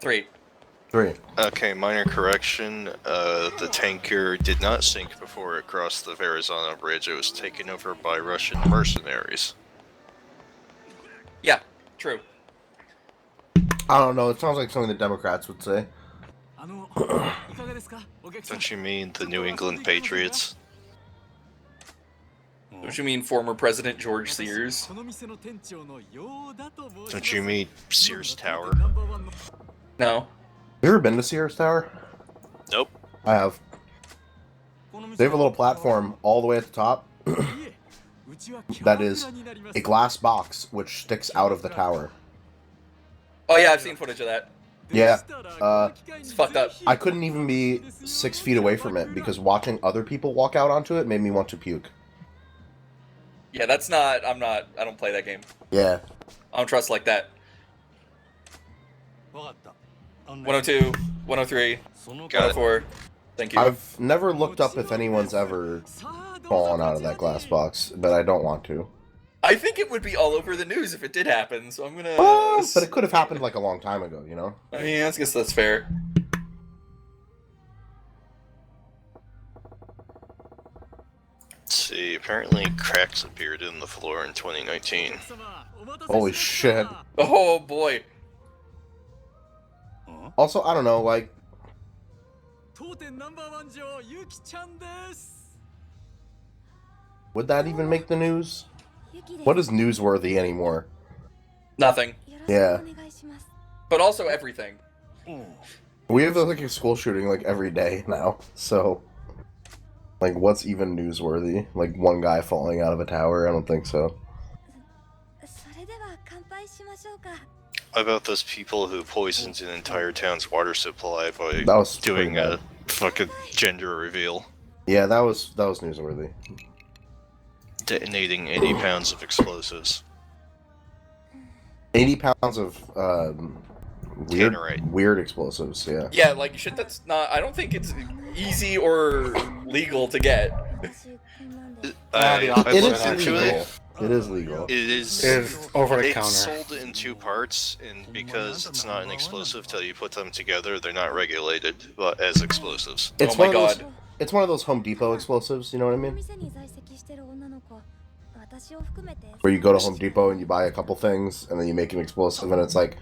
3. 3. Okay, minor correction. The tanker did not sink before it crossed the Verrazano Bridge. It was taken over by Russian mercenaries. Yeah, true. I don't know. It sounds like something the Democrats would say. Don't you mean the New England Patriots? Don't you mean former President George Sears? Don't you mean Sears Tower? No. You ever been to Sears Tower? Nope. I have. They have a little platform all the way at the top that is a glass box which sticks out of the tower. Oh yeah, I've seen footage of that. Yeah. It's fucked up. I couldn't even be 6 feet away from it because watching other people walk out onto it made me want to puke. Yeah, that's not... I don't play that game. Yeah. I don't trust like that. 102, 103, 104. Thank you. I've never looked up if anyone's ever fallen out of that glass box, but I don't want to. I think it would be all over the news if it did happen, so I'm gonna... But it could have happened like a long time ago, you know? I mean, I guess that's fair. Let's see, apparently cracks appeared in the floor in 2019. Holy shit. Oh boy. Also, I don't know, like... Would that even make the news? What is newsworthy anymore? Nothing. Yeah. But also everything. We have like a school shooting like every day now, so... Like, what's even newsworthy? Like, one guy falling out of a tower? I don't think so. How about those people who poisoned an entire town's water supply by doing a fucking gender reveal? Yeah, that was newsworthy. Detonating 80 pounds of explosives. 80 pounds of Tannerite. weird explosives, yeah. Yeah, like shit that's not... I don't think it's easy or legal to get. I looked into it. It is legal. It is over the it's counter. sold in 2 parts, and because it's not an explosive till you put them together, they're not regulated but as explosives. It's oh my one of those, god. It's one of those Home Depot explosives, you know what I mean? Where you go to Home Depot and you buy a couple things, and then you make an explosive, and it's like,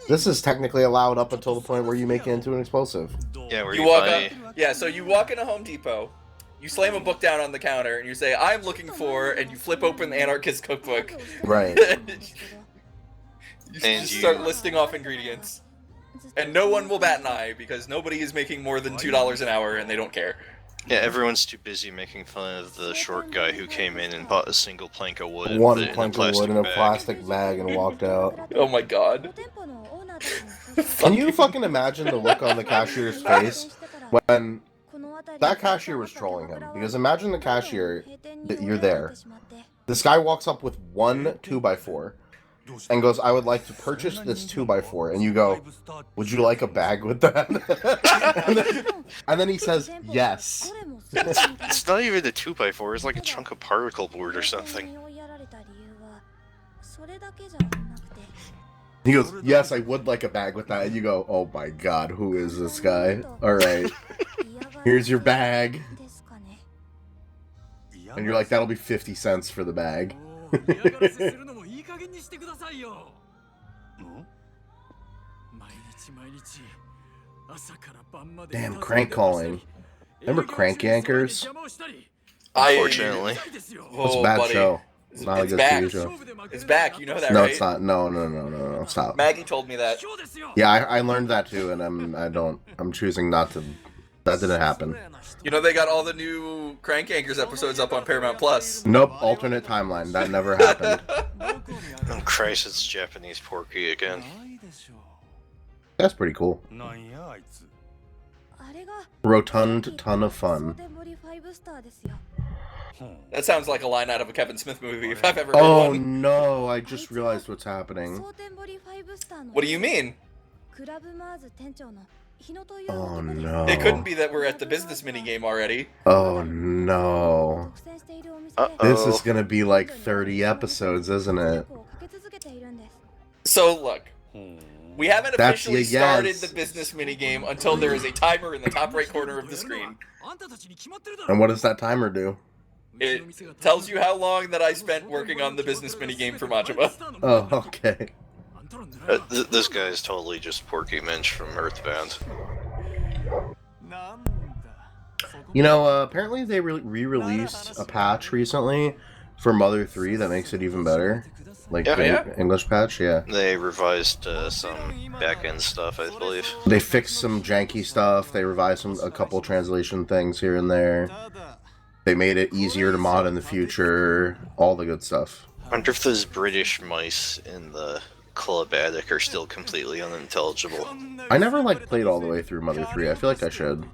this is technically allowed up until the point where you make it into an explosive. Yeah, where You you walk buy... up... Yeah, so you walk into Home Depot, you slam a book down on the counter, and you say, I'm looking for, and you flip open the Anarchist cookbook. Right. You just start listing off ingredients. And no one will bat an eye, because nobody is making more than $2 an hour, and they don't care. Yeah, everyone's too busy making fun of the short guy who came in and bought a single plank of wood and One put it in a plank of plastic wood in a bag. plastic bag and walked out. Oh my god. Can you fucking imagine the look on the cashier's face when that cashier was trolling him? Because imagine the cashier, that you're there. This guy walks up with one 2x4 and goes, I would like to purchase this 2x4. And you go, would you like a bag with that? and then he says, yes. It's not even a 2x4, it's like a chunk of particle board or something. He goes, yes, I would like a bag with that. And you go, oh my god, who is this guy? Alright. Here's your bag. And you're like, that'll be 50 cents for the bag. Damn, crank calling. Remember crank yankers? Unfortunately. It's a Oh, bad buddy. show. It's not a It's good back. TV show. It's back, you know that, No, right? it's not. No, stop. Maggie told me that. Yeah, I learned that too, and I'm choosing not to. That didn't happen. You know they got all the new Crank Anchors episodes up on Paramount Plus. Nope, alternate timeline. That never happened. Oh Christ, it's Japanese Porky again. That's pretty cool. Rotund ton of fun. That sounds like a line out of a Kevin Smith movie if I've ever heard Oh one. no, I just realized what's happening. What do you mean? Oh no. It couldn't be that we're at the business minigame already. Oh no. Uh-oh. This is gonna be like 30 episodes, isn't it? So look, We haven't That's officially a yes. started the business minigame until there is a timer in the top right corner of the screen. And what does that timer do? It tells you how long that I spent working on the business minigame for Majima. Oh, okay. This guy is totally just Porky Minch from Earthbound. You know, apparently they re-released a patch recently for Mother 3 that makes it even better. Like the English patch, yeah. They revised some back-end stuff, I believe. They fixed some janky stuff. They revised a couple translation things here and there. They made it easier to mod in the future. All the good stuff. I wonder if those British mice in the club attic are still completely unintelligible. I never played all the way through Mother 3. I feel like I should.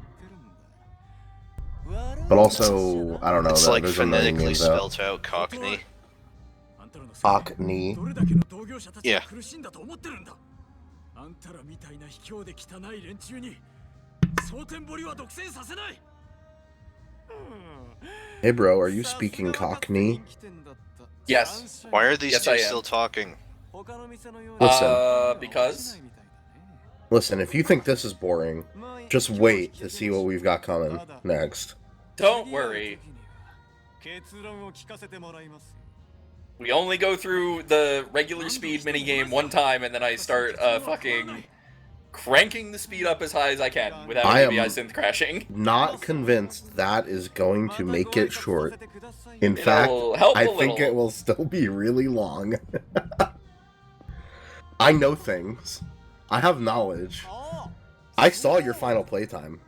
But also, I don't know. It's like there's phonetically spelt out Cockney. Cockney. Yeah. Hey bro, are you speaking Cockney? Yes. Why are these two still talking? Listen. Because? Listen, if you think this is boring, just wait to see what we've got coming next. Don't worry. We only go through the regular speed minigame one time, and then I start fucking cranking the speed up as high as I can without ABI synth crashing. Not convinced that is going to make it short. In fact, I think it will still be really long. I know things. I have knowledge. I saw your final playtime.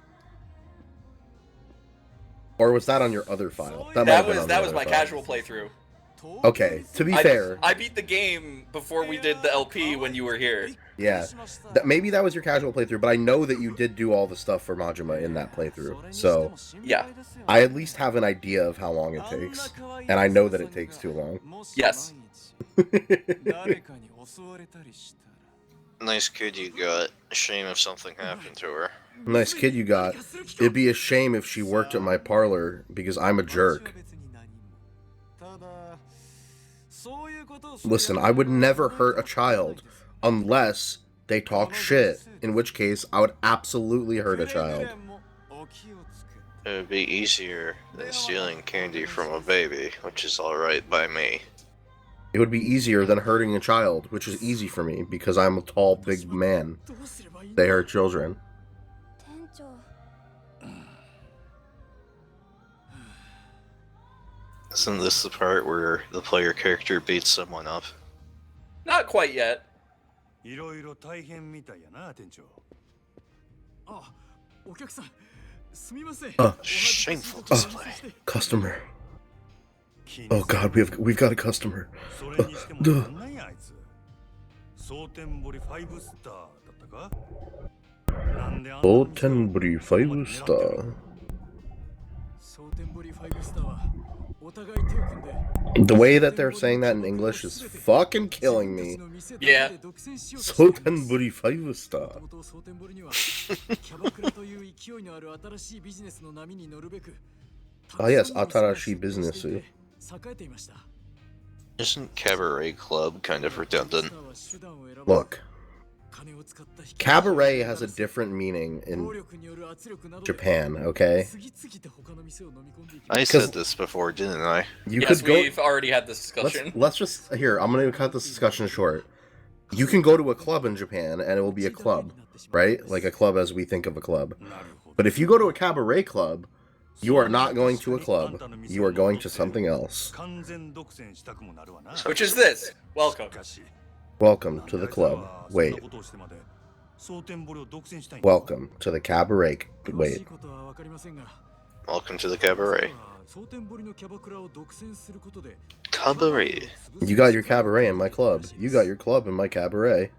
Or was that on your other file? That was my casual playthrough. Okay, to be fair, I beat the game before we did the LP when you were here. Yeah, maybe that was your casual playthrough, but I know that you did do all the stuff for Majima in that playthrough. So, yeah, I at least have an idea of how long it takes, and I know that it takes too long. Yes. Nice kid you got. A shame if something happened to her. Nice kid you got. It'd be a shame if she worked at my parlor because I'm a jerk. Listen, I would never hurt a child unless they talk shit, in which case I would absolutely hurt a child. It would be easier than stealing candy from a baby, which is alright by me. It would be easier than hurting a child, which is easy for me because I'm a tall, big man. They hurt children. Isn't this the part where the player character beats someone up? Not quite yet. Shameful display. Customer. Oh god, we've got a customer. Sotenburi 5-star. The way that they're saying that in English is fucking killing me. Yeah. Sotenburi 5-star. Oh yes, Atarashi business. Isn't Cabaret Club kind of redundant? Look, Cabaret has a different meaning in Japan, okay? I said this before, didn't I? We've already had this discussion. Let's just... Here, I'm going to cut this discussion short. You can go to a club in Japan, and it will be a club, right? Like a club as we think of a club. But if you go to a cabaret club, you are not going to a club. You are going to something else. Which is this. Welcome. Welcome to the club. Wait. Welcome to the cabaret. Wait. Welcome to the cabaret. Cabaret. You got your cabaret in my club. You got your club in my cabaret.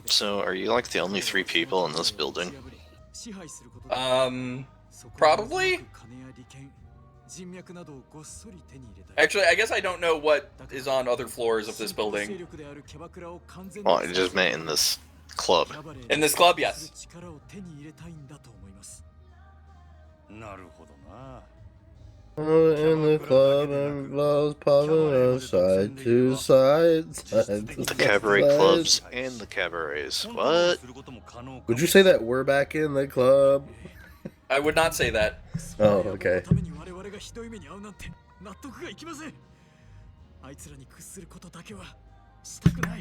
So, are you like the only 3 people in this building? Probably? Actually, I guess I don't know what is on other floors of this building. Well, I just meant in this club. In this club, yes. In the club involves popping side to side. The cabaret clubs and the cabarets. What? Would you say that we're back in the club? I would not say that. Oh, okay.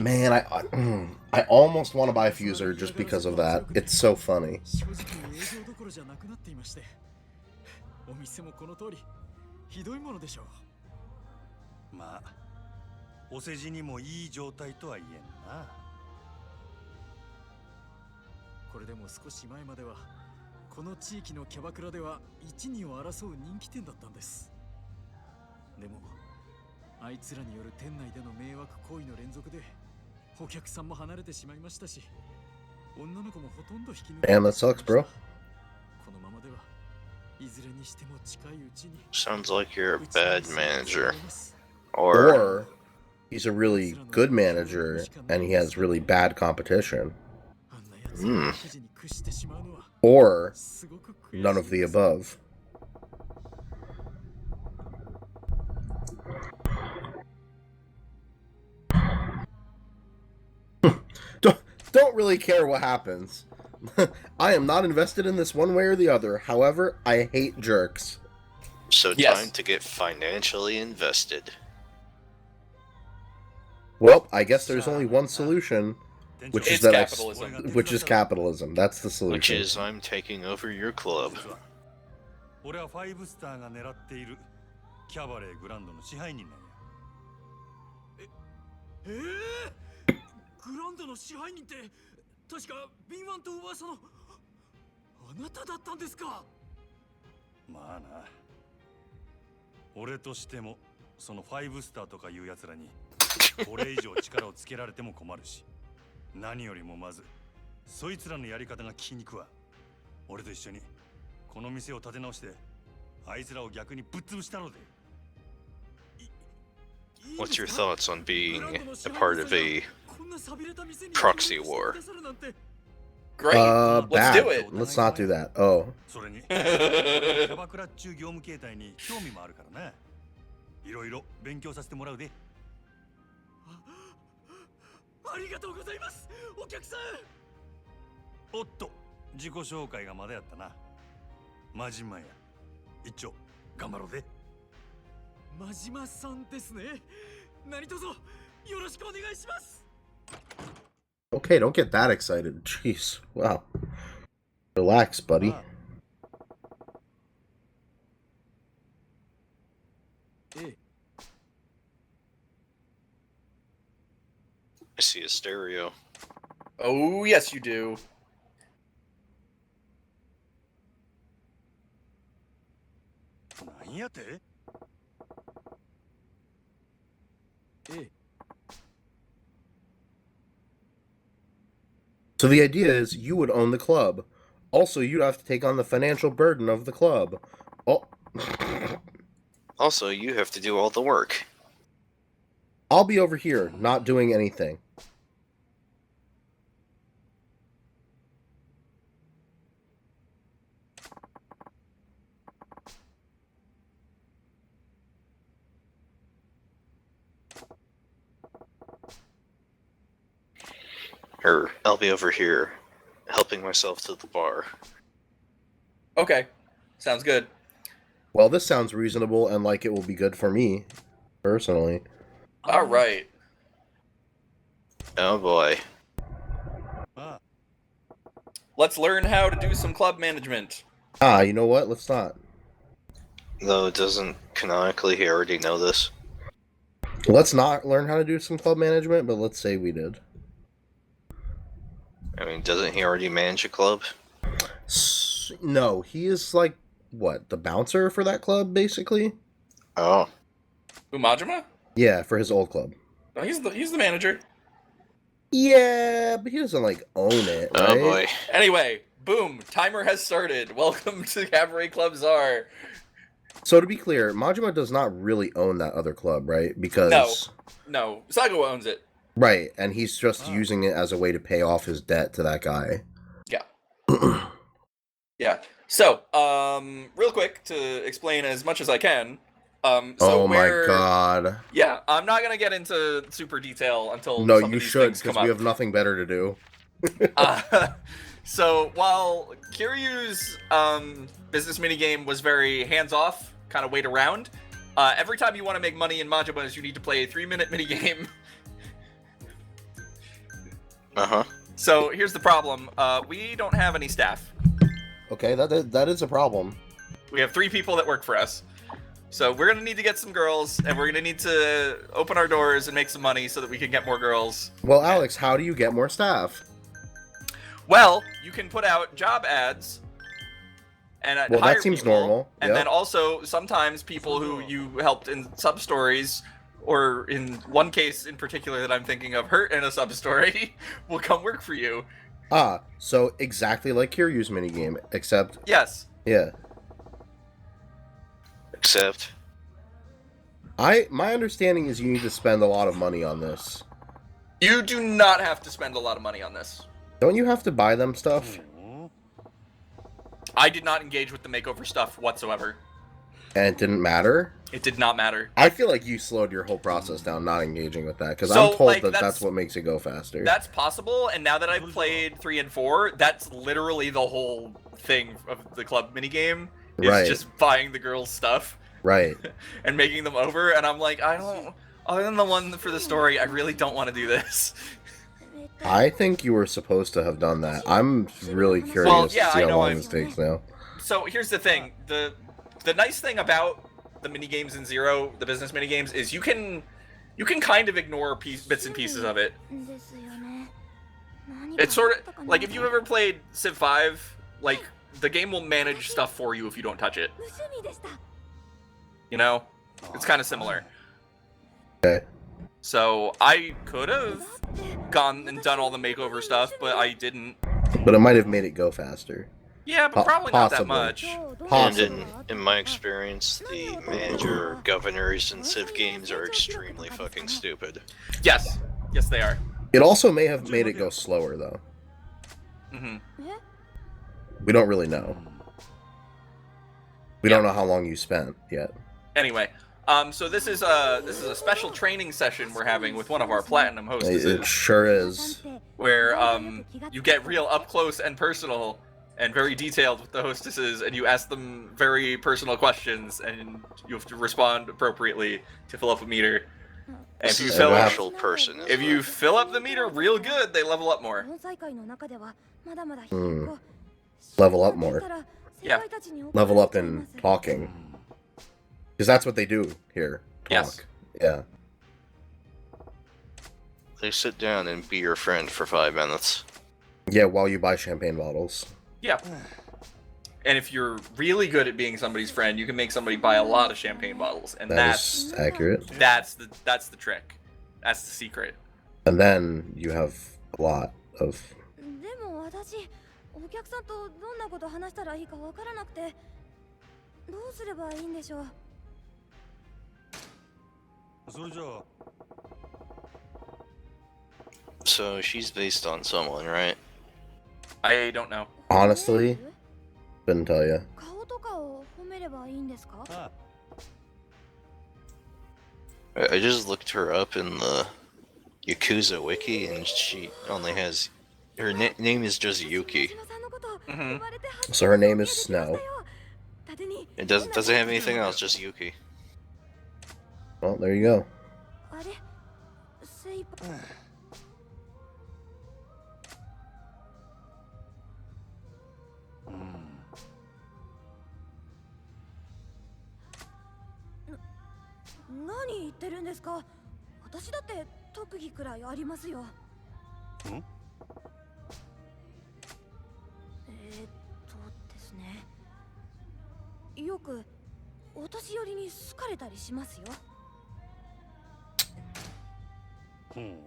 Man, I almost want to buy Fuser just because of that. It's so funny. ひどいものでしょう。まあ、お世辞にもいい状態とは言えんな。これでも少し前まではこの地域のキャバクラでは一二を争う人気店だったんです。でもあいつらによる店内での迷惑行為の連続でお客さんも離れてしまいましたし、女の子もほとんど引き抜かれてしまいました。 Damn, that sucks, bro. このままでは Sounds like you're a bad manager. Or he's a really good manager and he has really bad competition. Or none of the above. Don't really care what happens. I am not invested in this one way or the other. However, I hate jerks. So time to get financially invested. Well, I guess there's only one solution, which is capitalism. Which is capitalism. That's the solution. Which is I'm taking over your club. 俺は5スターが狙っているキャバレーグランドの支配人なんや。グランドの支配人って確か敏腕と噂のあなただったんですか。まあな、俺としてもその5スターとかいうやつらにこれ以上力をつけられても困るし、何よりもまずそいつらのやり方が気に食わ。俺と一緒にこの店を立て直してあいつらを逆にぶっ潰したので。 What's your thoughts on being a part of a proxy war? Great. Let's bad. do it. Let's not do that. Oh. それにキャバクラ中業務形態に興味もあるからな。いろいろ勉強させてもらうで。ありがとうございます、お客さん。おっと、自己紹介がまだやったな。真島や。一丁頑張ろうぜ。真島さんですね。何卒よろしくお願いします。 Okay, don't get that excited. Jeez. Wow. Relax, buddy. I see a stereo. Oh, yes, you do. So the idea is you would own the club. Also, you'd have to take on the financial burden of the club. Oh. Also, you have to do all the work. I'll be over here, not doing anything. Or I'll be over here, helping myself to the bar. Okay. Sounds good. Well, this sounds reasonable and like it will be good for me, personally. Alright. Oh boy. Let's learn how to do some club management. Ah, you know what? Let's not. Though doesn't canonically he already know this? Let's not learn how to do some club management, but let's say we did. I mean, doesn't he already manage a club? No, he is like, what, the bouncer for that club, basically? Oh. Umajima? Yeah, for his old club. No, he's the manager. Yeah, but he doesn't, like, own it, right? Oh boy. Anyway, boom, timer has started. Welcome to Cabaret Club Czar. So to be clear, Majima does not really own that other club, right? Because... No, Sago owns it. Right, and he's just using it as a way to pay off his debt to that guy. Yeah. Yeah. So, real quick to explain as much as I can. Oh my god. Yeah, I'm not gonna get into super detail until No, some you of these should, things come because we up. have nothing better to do. So while Kiryu's business minigame was very hands-off, kind of wait around, every time you want to make money in Majoba's, you need to play a 3-minute minigame. Uh-huh. So here's the problem. We don't have any staff. Okay, that is a problem. We have 3 people that work for us. So we're going to need to get some girls, and we're going to need to open our doors and make some money so that we can get more girls. Well, Alex, how do you get more staff? Well, you can put out job ads and Well, hire that seems people, normal. And Yep. then also sometimes people who you helped in sub-stories, or in one case in particular that I'm thinking of, hurt in a sub-story, will come work for you. Ah, so exactly like Kiryu's minigame, except... Yes. Yeah. Except... My understanding is you need to spend a lot of money on this. You do not have to spend a lot of money on this. Don't you have to buy them stuff? I did not engage with the makeover stuff whatsoever. And it didn't matter? It did not matter. I feel like you slowed your whole process down not engaging with that, because So, I'm told like, that that's that's what makes it go faster. That's possible, and now that I've played 3 and 4, that's literally the whole thing of the club minigame, is Right. just buying the girls' stuff Right. and making them over, and I'm like, I don't... Other than the one for the story, I really don't want to do this. I think you were supposed to have done that. I'm really curious Well, to yeah, see I how know long I've- this takes now. So here's the thing, the nice thing about the minigames in Zero, the business minigames, is you can kind of ignore bits and pieces of it. It's sort of like if you've ever played Civ 5, like the game will manage stuff for you if you don't touch it. You know, it's kind of similar. Okay. So I could have gone and done all the makeover stuff, but I didn't. But it might have made it go faster. Yeah, but probably not that Possibly. much. And Possibly. in my experience, the manager or governors in Civ games are extremely fucking stupid. Yes, yes they are. It also may have made it go slower, though. hmm We don't really know. We don't know how long you spent yet. Anyway, so this is a special training session we're having with one of our platinum It hostesses, sure is. where you get real up close and personal and very detailed with the hostesses, and you ask them very personal questions, and you have to respond appropriately to fill up a meter. And This if you is fill an up, actual person. if you fill up the meter real good, they level up more. Level up more. Yeah. Level up in talking. Because that's what they do here. Talk. Yes. Yeah. They sit down and be your friend for 5 minutes. Yeah, while you buy champagne bottles. Yeah. And if you're really good at being somebody's friend, you can make somebody buy a lot of champagne bottles, and That is accurate. that's the trick. That's the secret. And then you have a lot of... でも私お客さんとどんなこと話したらいいかわからなくてどうすればいいんでしょうそれじゃあ So she's based on someone, right? I don't know. Honestly, couldn't tell you. 顔とかを褒めればいいんですか I just looked her up in the Yakuza wiki, and she only has... Her name is just Yuki. 島さんのことを Mhm. 言われて初めて So her name is 教えてください Snow. よ縦に It doesn't have anything else, just Yuki. Well, there you go. あれ精一杯何言ってるんですか私だって特技くらいありますよですねよくお年寄りに好かれたりしますよ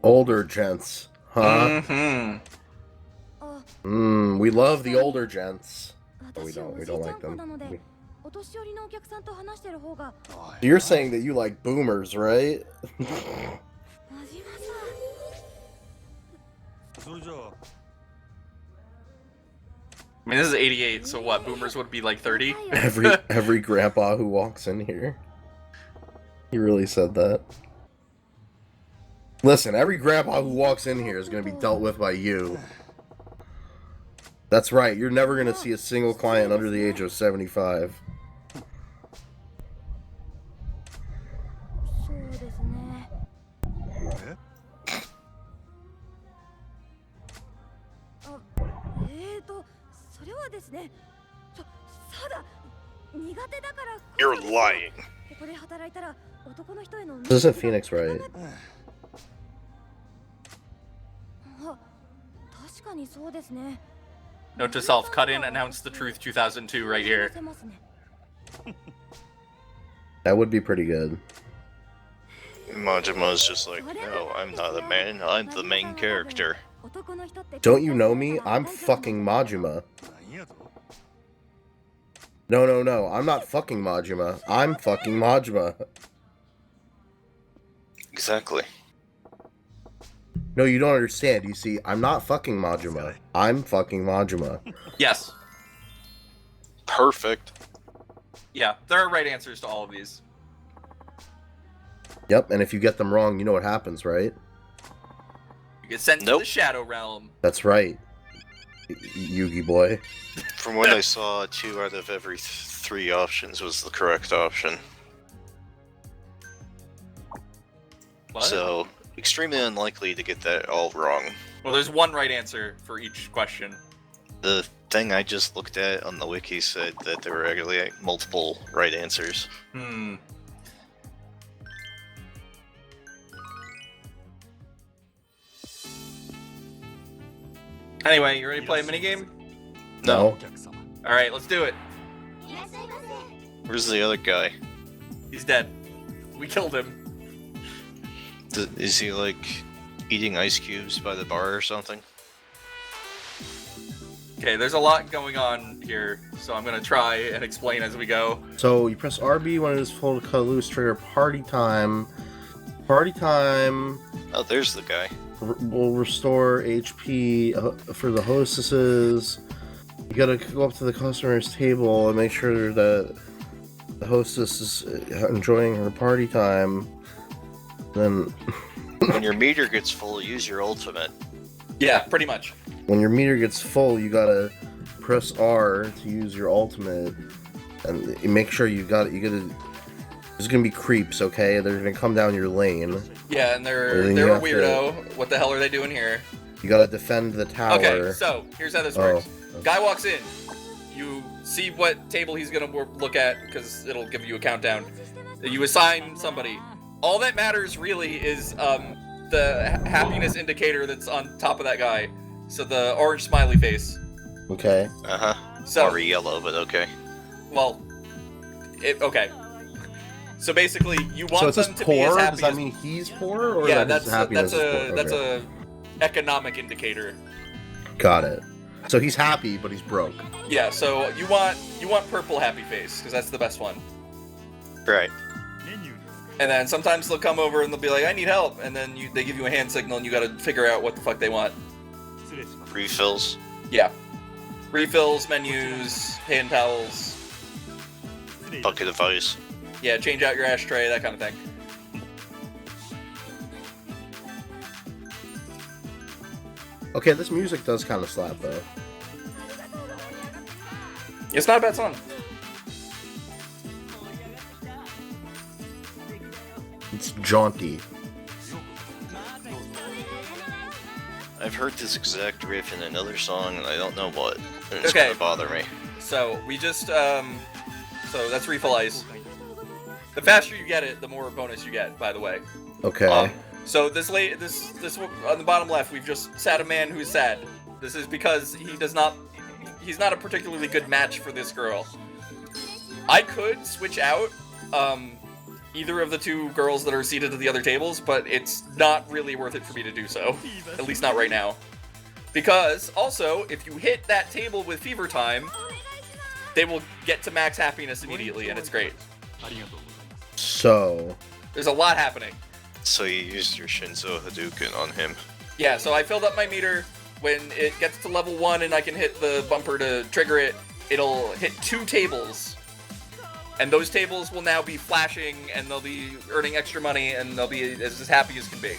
Older gents. Huh? Mm-hmm. あ We love the older gents. we 私 don't- お we じ don't いちゃ like ん子 them. なので We- お年寄りのお客さんと話してる方が You're saying that you like boomers, right? 真島さんそれじゃあ I mean, this is 88, so what? Boomers would be like 30? Every grandpa who walks in here. He really said that. Listen, every grandpa who walks in here is going to be dealt with by you. That's right, you're never going to see a single client under the age of 75. そうですね。あ、それはですね。そうだ。苦手だから。 You're lying. ここで働いたら男の人への。 This isn't Phoenix, right? あ、確かにそうですね。 Note to self, cut in, announce the truth 2002 right here. That would be pretty good. Majima's just like, no, I'm not a man, I'm the main character. Don't you know me? I'm fucking Majima. No, I'm not fucking Majima. I'm fucking Majima. Exactly. No, you don't understand. You see, I'm not fucking Majima. I'm fucking Majima. Yes. Perfect. Yeah, there are right answers to all of these. Yep, and if you get them wrong, you know what happens, right? You get sent to the Shadow Realm. That's right. Yugi boy. From what I saw, 2 out of every 3 options was the correct option. What? So, extremely unlikely to get that all wrong. Well, there's one right answer for each question. The thing I just looked at on the wiki said that there were actually multiple right answers. Hmm. Anyway, you ready to play a minigame? No. Alright, let's do it. Where's the other guy? He's dead. We killed him. Is he like eating ice cubes by the bar or something? Okay, there's a lot going on here, so I'm gonna try and explain as we go. So you press RB when it is full to cut loose, trigger party time. Party time Oh, there's the guy. will restore HP for the hostesses. You gotta go up to the customer's table and make sure that the hostess is enjoying her party time. Then, When your meter gets full, use your ultimate. Yeah, pretty much. when your meter gets full, you gotta press R to use your ultimate, and you make sure you got it. You gotta. There's gonna be creeps, okay? They're gonna come down your lane. Yeah, and they're Everything you a have to- weirdo. What the hell are they doing here? You gotta defend the tower. Okay, so here's how this Oh, works. Guy walks in. You see what table he's gonna look at because it'll give you a countdown. You assign somebody. All that matters really is the happiness indicator that's on top of that guy. So the orange smiley face. Okay. Uh-huh. So Or yellow, but okay. well, okay. So basically, you want So it says them to be as poor. happy Does that as mean he's poor, or yeah, that that's his happiness is poor? that's Okay. a economic indicator. Got it. So he's happy, but he's broke. Yeah, so you want purple happy face because that's the best one. Right. And then sometimes they'll come over and they'll be like, "I need help," and then they give you a hand signal and you got to figure out what the fuck they want. Refills. Yeah, refills, menus, hand towels. Bucket of ice. Yeah, change out your ashtray, that kind of thing. Okay, this music does kind of slap, though. It's not a bad song. It's jaunty. I've heard this exact riff in another song, and I don't know what. And it's Okay. gonna bother me. So we just so that's refill ice. The faster you get it, the more bonus you get. By the way. Okay. So this on the bottom left, we've just sat a man who's sad. This is because he's not a particularly good match for this girl. I could switch out either of the 2 girls that are seated at the other tables, but it's not really worth it for me to do so. At least not right now. Because also, if you hit that table with fever time, they will get to max happiness immediately, and it's great. So, There's a lot happening. So you used your Shinzo Hadouken on him. Yeah, so I filled up my meter. when it gets to level 1 and I can hit the bumper to trigger it, it'll hit 2 tables. And those tables will now be flashing, and they'll be earning extra money, and they'll be as happy as can be.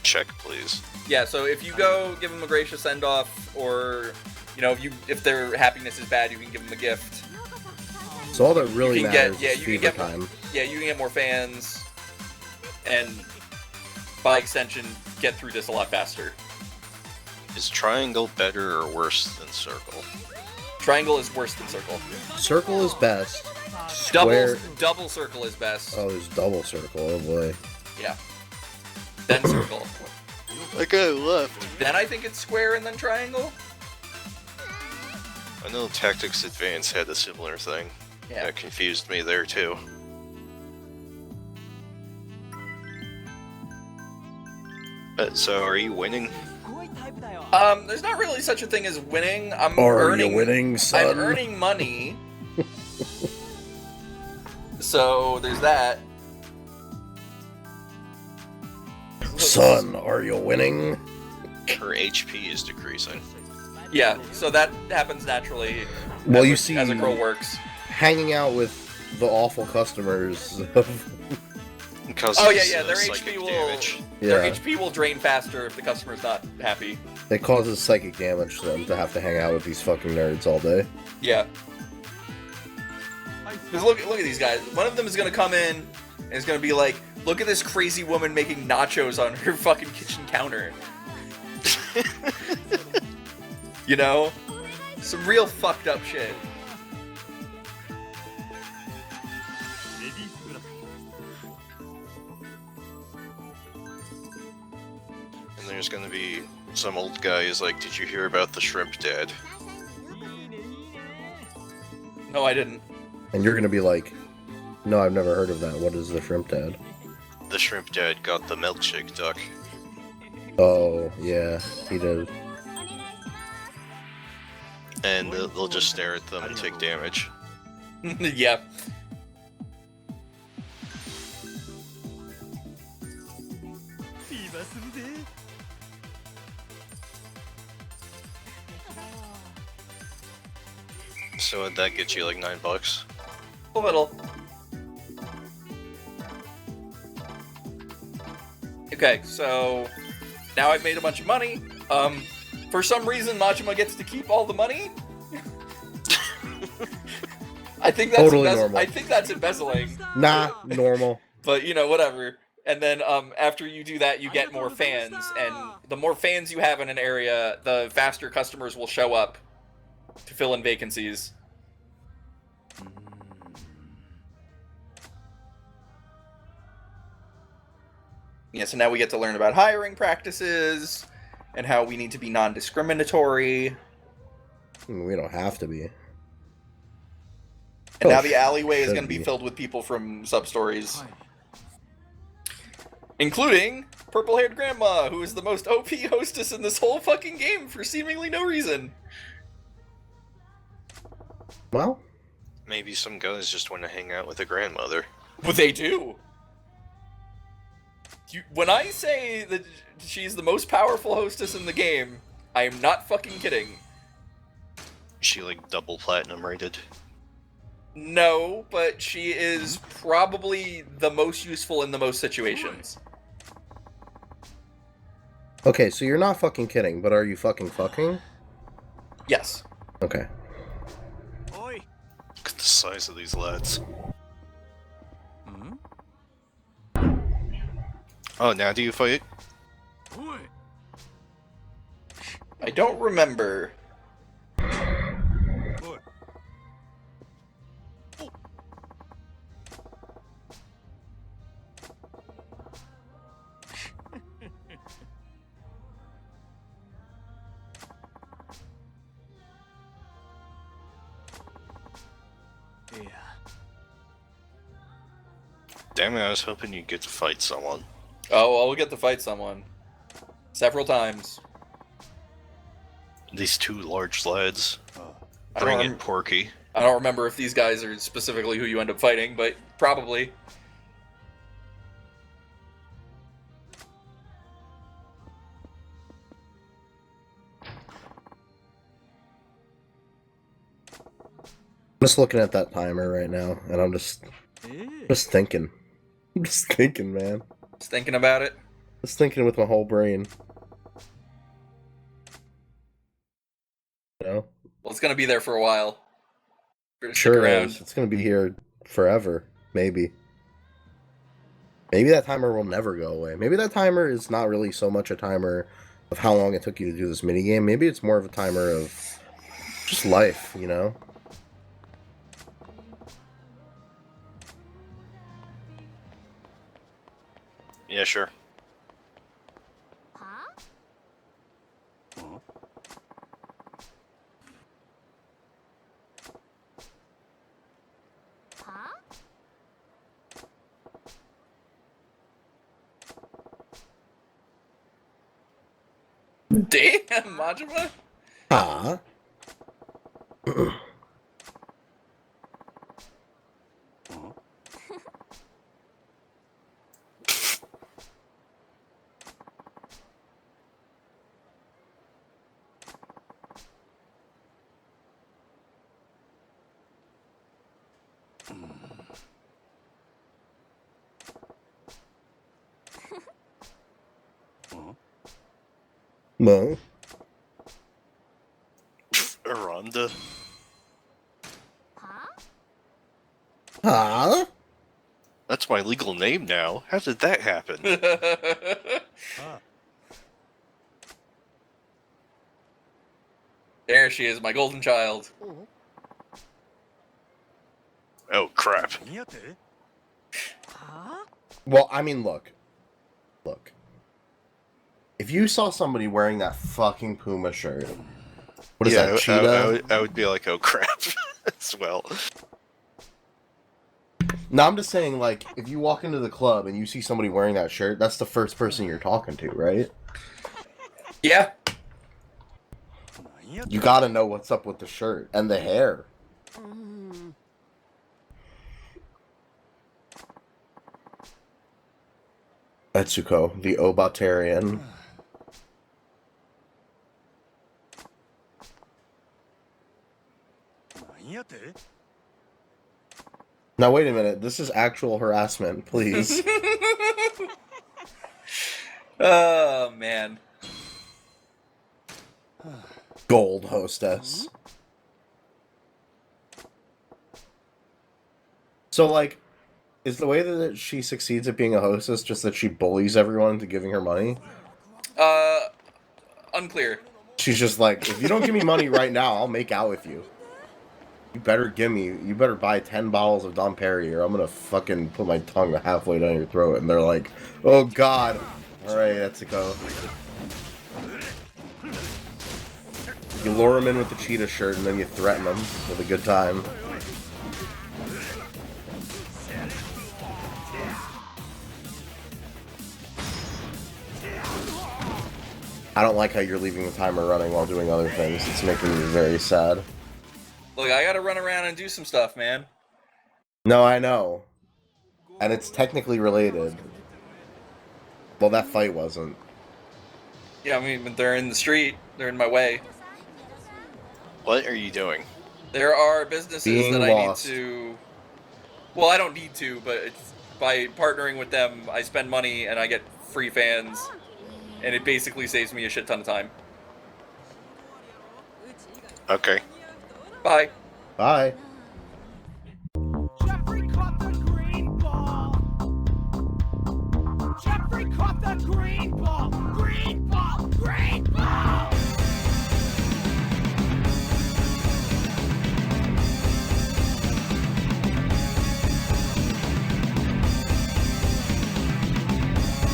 Check, please. Yeah, so if you go give them a gracious send-off, or, you know, if their happiness is bad, you can give them a gift. So all that really You can matters get- yeah, is you can fever get- time. Yeah, you can get more fans, and by extension, get through this a lot faster. Is triangle better or worse than circle? Triangle is worse than circle. Circle is best. Square. Double circle is best. Oh, there's double circle. Oh boy. Yeah. Then circle. That guy left. Then I think it's square and then triangle. I know Tactics Advance had a similar thing. Yeah. That confused me there too. So are you winning? There's not really such a thing as winning. I'm Are earning, you winning, son? I'm earning money. So there's that. Son, are you winning? Her HP is decreasing. Yeah, so that happens naturally. Well, as you a- see, as a girl works. hanging out with the awful customers of Causes, Oh yeah, their psychic HP will damage. their Yeah. HP will drain faster if the customer's not happy. it causes psychic damage to them to have to hang out with these fucking nerds all day. Yeah. Because look at these guys. One of them is gonna come in and is gonna be like, "Look at this crazy woman making nachos on her fucking kitchen counter." You know, some real fucked up shit. And there's gonna be some old guy who's like, "Did you hear about the shrimp dad?" No, I didn't. And you're gonna be like, no, I've never heard of that. What is the shrimp dad? The shrimp dad got the milkshake duck. Oh, yeah, he did. And they'll just stare at them and take damage. Yeah. So would that get you like $9? A little. Okay, so now I've made a bunch of money. For some reason, Majima gets to keep all the money. I think that's Totally normal. I think that's embezzling, Nah, normal. but you know, whatever. And then after you do that, you get more fans, and the more fans you have in an area, the faster customers will show up to fill in vacancies. Yeah, so now we get to learn about hiring practices and how we need to be non-discriminatory. We don't have to be. And Oh, now the alleyway is should going to be be. filled with people from sub-stories. Including Purple-Haired Grandma, who is the most OP hostess in this whole fucking game for seemingly no reason. Well, Maybe some guys just want to hang out with a grandmother. But they do. When I say that she's the most powerful hostess in the game, I am not fucking kidding. She like double platinum rated. No, but she is probably the most useful in the most situations. okay, so you're not fucking kidding, but are you fucking fucking? Yes. Okay. Look at the size of these lads. Oh, now do you fight? I don't remember. Damn it, I was hoping you'd get to fight someone. Oh, I'll get to fight someone. Several times. These two large lads. I Bring don't in rem- Porky. I don't remember if these guys are specifically who you end up fighting, but probably. just looking at that timer right now, and I'm just thinking. I'm just thinking, man. Just thinking about it. Just thinking with my whole brain. You know? Well, it's gonna be there for a while. Better stick Sure around. is. It's gonna be here forever. Maybe. Maybe that timer will never go away. Maybe that timer is not really so much a timer of how long it took you to do this minigame. Maybe it's more of a timer of just life, you know? Yeah, sure. Damn, Majima. Ah. Well. Aranda. Huh? That's my legal name now. How did that happen? There she is, my golden child. Oh, crap. Well, I mean, look. Look. If you saw somebody wearing that fucking Puma shirt, what is Yeah, that, cheetah? I would be like, oh, crap, as well. No, I'm just saying, like, if you walk into the club and you see somebody wearing that shirt, that's the first person you're talking to, right? Yeah. You gotta know what's up with the shirt and the hair. Etsuko, the Obatarian. Now, wait a minute. This is actual harassment, please. Oh, man. Gold hostess. So, like, is the way that she succeeds at being a hostess just that she bullies everyone into giving her money? Unclear. She's just like, if you don't give me money right now, I'll make out with you. You better buy 10 bottles of Dom Perignon or I'm gonna fucking put my tongue halfway down your throat. And they're like, oh god. Alright, Etsuko. You lure him in with the cheetah shirt and then you threaten him with a good time. I don't like how you're leaving the timer running while doing other things. It's making me very sad. Look, I gotta run around and do some stuff, man. No, I know. And it's technically related. Well, that fight wasn't. Yeah, I mean, they're in the street. They're in my way. What are you doing? There are businesses Being that lost. I need to... Well, I don't need to, but it's by partnering with them, I spend money and I get free fans. And it basically saves me a shit ton of time. Okay. Bye. Bye.